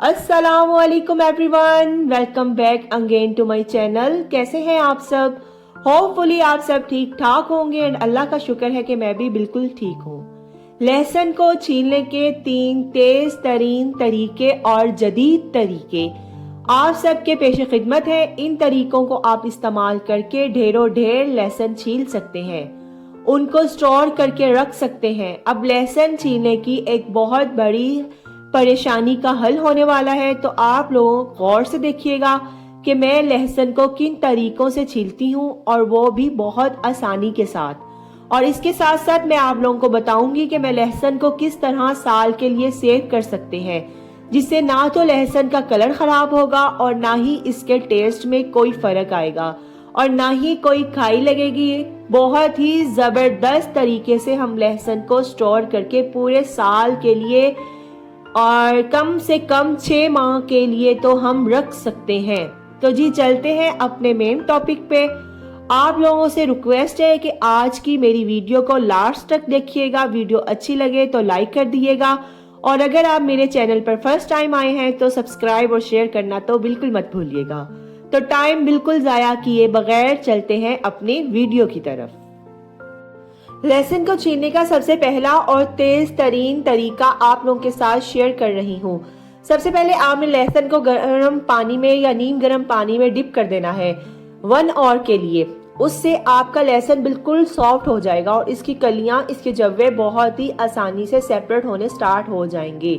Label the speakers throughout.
Speaker 1: अस्सलामुअलैकुम everyone, welcome back again to my channel. कैसे हैं आप सब? होपफुली आप सब ठीक ठाक होंगे एंड अल्लाह का शुक्र है कि मैं भी बिल्कुल ठीक हूँ। लहसुन को छीलने के 3 तेज तरीन तरीके और जदीद तरीके आप सबके पेश खिदमत है। इन तरीकों को आप इस्तेमाल करके ढेरों ढेर लहसुन छील सकते हैं, उनको स्टोर करके रख सकते हैं। अब लहसुन छीलने की एक बहुत बड़ी परेशानी का हल होने वाला है, तो आप लोग गौर से देखिएगा कि मैं लहसुन को किन तरीकों से छीलती हूँ और वो भी बहुत आसानी के साथ। और इसके साथ साथ मैं आप लोगों को बताऊंगी कि मैं लहसुन को किस तरह साल के लिए सेव कर सकते हैं, जिससे ना तो लहसुन का कलर खराब होगा और ना ही इसके टेस्ट में कोई फर्क आएगा और ना ही कोई खाई लगेगी। बहुत ही जबरदस्त तरीके से हम लहसुन को स्टोर करके पूरे साल के लिए और कम से कम 6 माह के लिए तो हम रख सकते हैं। तो जी चलते हैं अपने मेन टॉपिक पे। आप लोगों से रिक्वेस्ट है कि आज की मेरी वीडियो को लास्ट तक देखिएगा। वीडियो अच्छी लगे तो लाइक कर दिएगा और अगर आप मेरे चैनल पर फर्स्ट टाइम आए हैं तो सब्सक्राइब और शेयर करना तो बिल्कुल मत भूलिएगा। तो टाइम बिल्कुल जाया किए बगैर चलते हैं अपनी वीडियो की तरफ। लहसुन को छीलने का सबसे पहला और तेज तरीन तरीका आप लोगों के साथ शेयर कर रही हूँ। सबसे पहले आपने लहसुन को गर्म पानी में या नीम गर्म पानी में डिप कर देना है 1 आवर के लिए। उससे आपका लहसुन बिल्कुल सॉफ्ट हो जाएगा और इसकी कलियां, इसके जव्वे बहुत ही आसानी से सेपरेट होने स्टार्ट हो जाएंगे।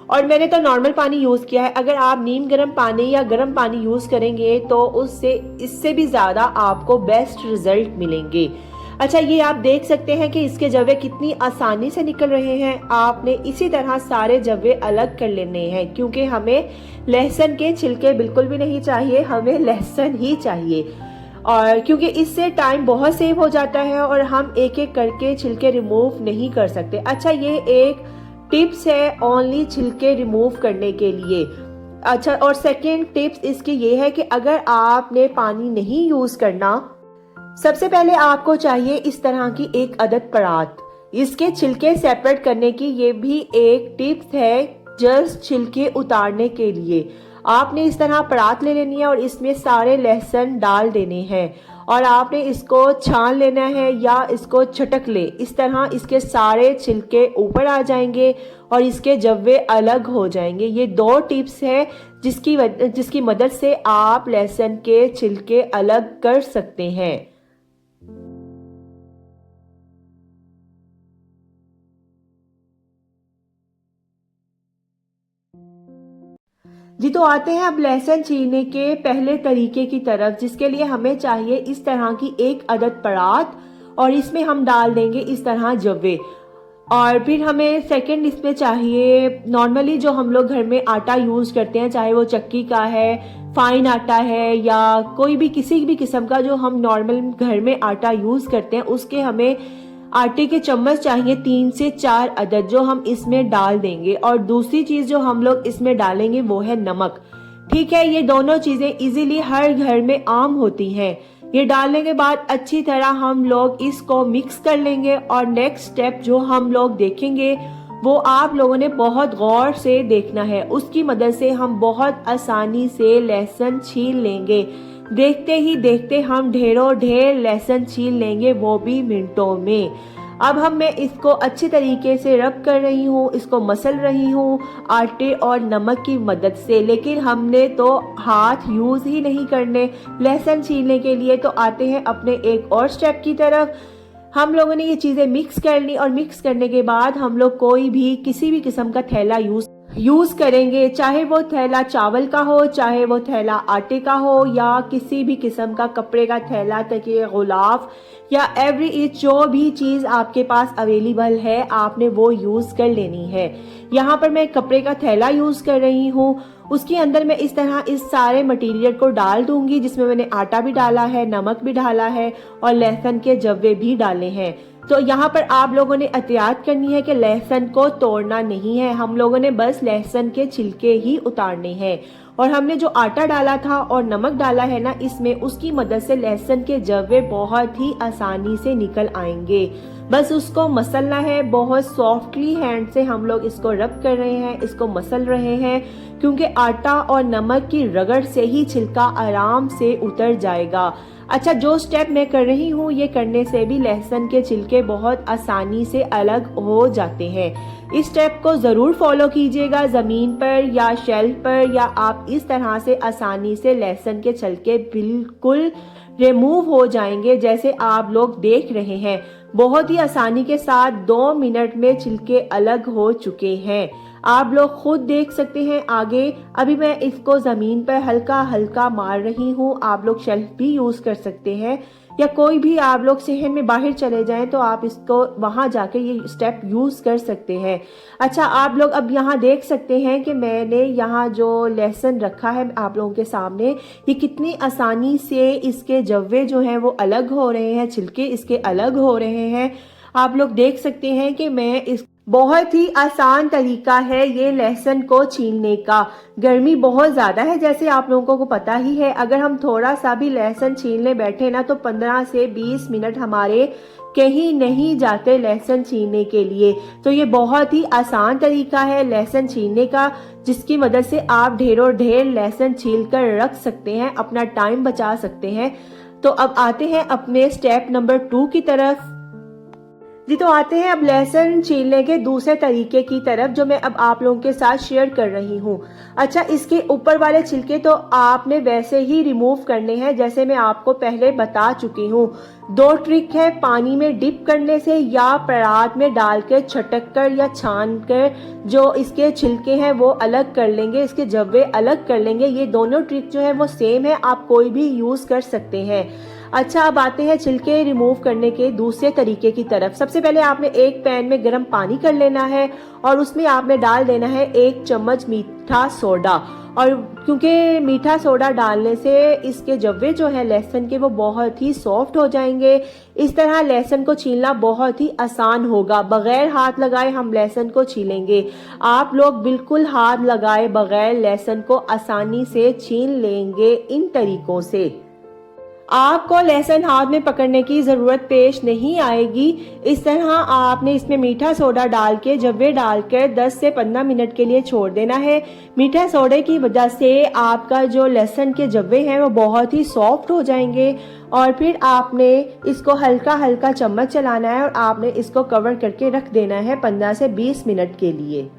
Speaker 1: और मैंने तो नॉर्मल पानी यूज किया है। अगर आप नीम गर्म पानी या गर्म पानी यूज करेंगे तो उससे इससे भी ज्यादा आपको बेस्ट रिजल्ट मिलेंगे। अच्छा, ये आप देख सकते हैं कि इसके जव्वे कितनी आसानी से निकल रहे हैं। आपने इसी तरह सारे जव्वे अलग कर लेने हैं, क्योंकि हमें लहसुन के छिलके बिल्कुल भी नहीं चाहिए, हमें लहसुन ही चाहिए। और क्योंकि इससे टाइम बहुत सेव हो जाता है और हम एक एक करके छिलके रिमूव नहीं कर सकते। अच्छा, ये एक टिप्स है ओनली छिलके रिमूव करने के लिए। अच्छा, और सेकेंड टिप्स इसकी ये है कि अगर आपने पानी नहीं यूज करना, सबसे पहले आपको चाहिए इस तरह की एक अदद परात। इसके छिलके सेपरेट करने की ये भी एक टिप्स है, जस्ट छिलके उतारने के लिए। आपने इस तरह परात ले लेनी है और इसमें सारे लहसुन डाल देने हैं और आपने इसको छान लेना है या इसको छटक ले। इस तरह इसके सारे छिलके ऊपर आ जाएंगे और इसके जव्वे अलग हो जाएंगे। ये 2 टिप्स है जिसकी मदद से आप लहसुन के छिलके अलग कर सकते हैं। जी, तो आते हैं अब लहसुन छीलने के पहले तरीके की तरफ, जिसके लिए हमें चाहिए इस तरह की एक अदद परात और इसमें हम डाल देंगे इस तरह जव्वे। और फिर हमें सेकंड इसमें चाहिए नॉर्मली जो हम लोग घर में आटा यूज करते हैं, चाहे वो चक्की का है, फाइन आटा है या कोई भी किसी भी किस्म का जो हम नॉर्मल घर में आटा यूज करते हैं, उसके हमें आटे के चम्मच चाहिए 3 से 4 अदद, जो हम इसमें डाल देंगे। और दूसरी चीज जो हम लोग इसमें डालेंगे वो है नमक। ठीक है, ये दोनों चीजें इजीली हर घर में आम होती हैं। ये डालने के बाद अच्छी तरह हम लोग इसको मिक्स कर लेंगे और नेक्स्ट स्टेप जो हम लोग देखेंगे वो आप लोगों ने बहुत गौर से देखना है। उसकी मदद से हम बहुत आसानी से लहसुन छील लेंगे। देखते ही देखते हम ढेरों ढेर लहसुन छील लेंगे, वो भी मिनटों में। अब मैं इसको अच्छी तरीके से रब कर रही हूँ, इसको मसल रही हूँ आटे और नमक की मदद से। लेकिन हमने तो हाथ यूज ही नहीं करने लहसुन छीलने के लिए। तो आते हैं अपने एक और स्टेप की तरफ। हम लोगों ने ये चीजें मिक्स कर ली और मिक्स करने के बाद हम लोग कोई भी किसी भी किस्म का थैला यूज करेंगे, चाहे वो थैला चावल का हो, चाहे वो थैला आटे का हो या किसी भी किस्म का कपड़े का थैला, तकिए, गुलाफ या एवरी इच जो भी चीज आपके पास अवेलेबल है आपने वो यूज कर लेनी है। यहाँ पर मैं कपड़े का थैला यूज कर रही हूँ। उसके अंदर मैं इस तरह इस सारे मटेरियल को डाल दूंगी, जिसमें मैंने आटा भी डाला है, नमक भी डाला है और लहसुन के जव्वे भी डाले हैं। तो यहाँ पर आप लोगों ने एहतियात करनी है कि लहसुन को तोड़ना नहीं है, हम लोगों ने बस लहसुन के छिलके ही उतारने हैं। और हमने जो आटा डाला था और नमक डाला है ना इसमें, उसकी मदद से लहसुन के जवे बहुत ही आसानी से निकल आएंगे। बस उसको मसलना है, बहुत सॉफ्टली हैंड से हम लोग इसको रब कर रहे हैं, इसको मसल रहे हैं, क्योंकि आटा और नमक की रगड़ से ही छिलका आराम से उतर जाएगा। अच्छा, जो स्टेप मैं कर रही हूँ ये करने से भी लहसुन के छिलके बहुत आसानी से अलग हो जाते हैं। इस स्टेप को ज़रूर फॉलो कीजिएगा। ज़मीन पर या शेल्फ पर या आप इस तरह से आसानी से लहसुन के छिलके बिल्कुल रिमूव हो जाएंगे, जैसे आप लोग देख रहे हैं। बहुत ही आसानी के साथ 2 मिनट में छिलके अलग हो चुके हैं। आप लोग खुद देख सकते हैं आगे। अभी मैं इसको ज़मीन पर हल्का हल्का मार रही हूँ। आप लोग शेल्फ भी यूज़ कर सकते हैं, या कोई भी आप लोग सहन में बाहर चले जाएं तो आप इसको वहां जाके ये स्टेप यूज़ कर सकते हैं। अच्छा, आप लोग अब यहाँ देख सकते हैं कि मैंने यहाँ जो लहसुन रखा है आप लोगों के सामने, ये कितनी आसानी से इसके जव्वे जो हैं वो अलग हो रहे हैं, छिलके इसके अलग हो रहे हैं। आप लोग देख सकते हैं कि मैं इस बहुत ही आसान तरीका है ये लहसुन को छीलने का। गर्मी बहुत ज़्यादा है जैसे आप लोगों को पता ही है। अगर हम थोड़ा सा भी लहसुन छीलने बैठे ना तो 15 से 20 मिनट हमारे कहीं नहीं जाते लहसुन छीलने के लिए। तो ये बहुत ही आसान तरीका है लहसुन छीलने का, जिसकी मदद से आप ढेरों ढेर लहसुन छील कर रख सकते हैं, अपना टाइम बचा सकते हैं। तो अब आते हैं अपने स्टेप नंबर 2 की तरफ। जी, तो आते हैं अब लहसुन छीलने के दूसरे तरीके की तरफ, जो मैं अब आप लोगों के साथ शेयर कर रही हूँ। अच्छा, इसके ऊपर वाले छिलके तो आपने वैसे ही रिमूव करने हैं जैसे मैं आपको पहले बता चुकी हूँ। 2 ट्रिक है, पानी में डिप करने से या परात में डालकर छटक कर या छान कर जो इसके छिलके हैं वो अलग कर लेंगे, इसके जव्वे अलग कर लेंगे। ये दोनों ट्रिक जो है वो सेम है, आप कोई भी यूज़ कर सकते हैं। अच्छा, अब आते हैं छिलके रिमूव करने के दूसरे तरीके की तरफ। सबसे पहले आपने एक पैन में गर्म पानी कर लेना है और उसमें आपने डाल देना है 1 चम्मच मीठा सोडा। और क्योंकि मीठा सोडा डालने से इसके जव्वे जो है लहसुन के वो बहुत ही सॉफ्ट हो जाएंगे। इस तरह लहसुन को छीलना बहुत ही आसान होगा। बगैर हाथ लगाए हम लहसुन को छीलेंगे। आप लोग बिल्कुल हाथ लगाए बगैर लहसुन को आसानी से छील लेंगे इन तरीकों से। आपको लहसुन हाथ में पकड़ने की ज़रूरत पेश नहीं आएगी। इस तरह आपने इसमें मीठा सोडा डाल के जव्वे डालकर 10 से 15 मिनट के लिए छोड़ देना है। मीठा सोडे की वजह से आपका जो लहसुन के जव्वे हैं वो बहुत ही सॉफ्ट हो जाएंगे। और फिर आपने इसको हल्का हल्का चम्मच चलाना है और आपने इसको कवर करके रख देना है 15 से 20 मिनट के लिए।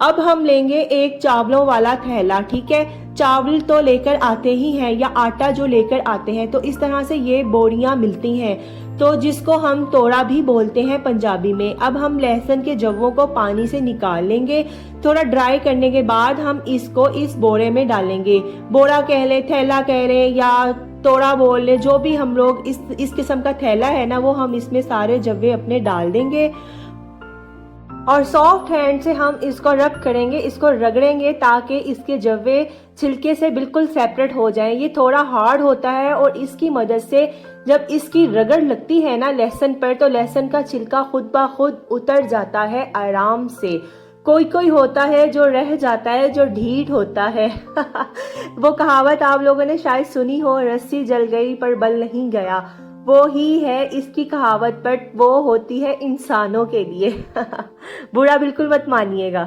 Speaker 1: अब हम लेंगे एक चावलों वाला थैला, ठीक है। चावल तो लेकर आते ही हैं या आटा जो लेकर आते हैं, तो इस तरह से ये बोरियां मिलती हैं, तो जिसको हम तोड़ा भी बोलते हैं पंजाबी में। अब हम लहसुन के जव्वों को पानी से निकाल लेंगे। थोड़ा ड्राई करने के बाद हम इसको इस बोरे में डालेंगे। बोरा कह ले, थैला कह रहे या तोड़ा बोल ले, जो भी हम लोग इस किस्म का थैला है ना, वो हम इसमें सारे जव्वे अपने डाल देंगे और सॉफ्ट हैंड से हम इसको रब करेंगे, इसको रगड़ेंगे ताकि इसके जव्वे छिलके से बिल्कुल सेपरेट हो जाएं। ये थोड़ा हार्ड होता है और इसकी मदद से जब इसकी रगड़ लगती है ना लहसुन पर, तो लहसुन का छिलका खुद ब खुद उतर जाता है आराम से। कोई कोई होता है जो रह जाता है, जो ढीठ होता है वो कहावत आप लोगों ने शायद सुनी हो, रस्सी जल गई पर बल नहीं गया। वो ही है इसकी कहावत, बट वो होती है इंसानों के लिए बुरा बिल्कुल मत मानिएगा।